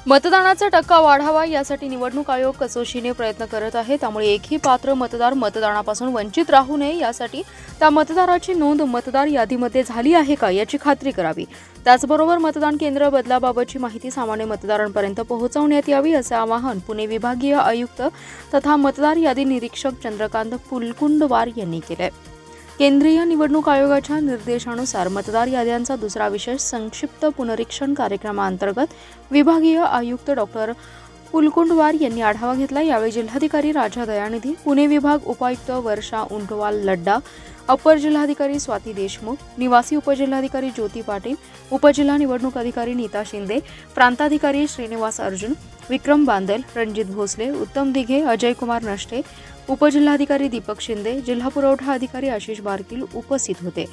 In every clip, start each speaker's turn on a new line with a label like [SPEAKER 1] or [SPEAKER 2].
[SPEAKER 1] मतदानाचा टक्का वाढावा यासाठी निवडणूक आयोग कसोशीने प्रयत्न करत आहे। त्यामुळे एकही पात्र मतदार मतदानापासून वंचित राहू नये यासाठी त्या मतदाराची नोंद मतदार यादीमध्ये झाली आहे का याची खात्री करावी। त्याचबरोबर मतदान केंद्र बदलाबाबतची माहिती सामान्य मतदारांपर्यंत पोहोचवण्यात यावी असे आवाहन पुणे विभागीय आयुक्त तथा मतदार यादी निरीक्षक चंद्रकांत पुलकुंडवार यांनी केले। केंद्रीय निवडणूक आयोगाच्या निर्देशानुसार मतदार याद्यांचा दुसरा विशेष संक्षिप्त पुनरीक्षण कार्यक्रमांतर्गत विभागीय आयुक्त डॉक्टर पुलकुंडवार यांनी आढावा घेतला। यावेळी जिल्हाधिकारी राजा दयानिधी, पुणे विभाग उपायुक्त वर्षा उंटवाल लड्डा, अपर जिल्हाधिकारी स्वाती देशमुख, निवासी उपजिल्हाधिकारी ज्योती पाटील, उपजिल्हा निवडणूक अधिकारी नीता शिंदे, प्रांताधिकारी श्रीनिवास अर्जुन, विक्रम बांदल, रणजित भोसले, उत्तम दिघे, अजय कुमार नष्टे, उपजिल्हाधिकारी दीपक शिंदे, जिल्हा पुरवठा अधिकारी आशिष बारकील उपस्थित होते।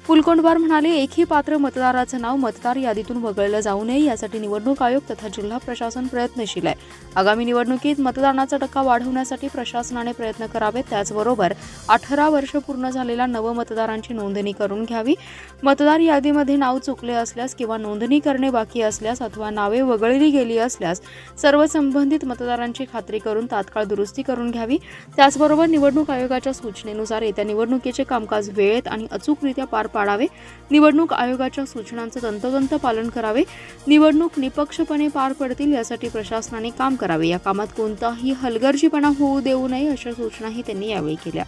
[SPEAKER 1] पुलकुंडवार म्हणाले, एकही पात्र मतदाराचं नाव मतदार यादीतून वगळलं जाऊ नये यासाठी निवडणूक आयोग तथा जिल्हा प्रशासन प्रयत्नशील आहे। आगामी निवडणुकीत मतदानाचा टक्का वाढवण्यासाठी प्रशासनाने प्रयत्न करावेत। त्याचबरोबर 18 वर्ष पूर्ण झालेल्या नवमतदारांची नोंदणी करून घ्यावी। मतदार यादीमध्ये नाव चुकले असल्यास किंवा नोंदणी करणे बाकी असल्यास अथवा नावे वगळली गेली असल्यास सर्व संबंधित मतदारांची खात्री करून तात्काळ दुरुस्ती करून घ्यावी। त्याचबरोबर निवडणूक आयोगाच्या सूचनेनुसार येत्या निवडणुकीचे कामकाज वेळेत आणि अचूकरित्या पार पाडावे। निवडणूक आयोगाच्या सूचनांचे तंतोतंत पालन करावे। निवडणूक निपक्षपणे पार पडतील यासाठी प्रशासनाने काम करावे। या कामात कोणताही हलगर्जीपणा होऊ देऊ नये अशा सूचनाही त्यांनी यावेळी केल्या।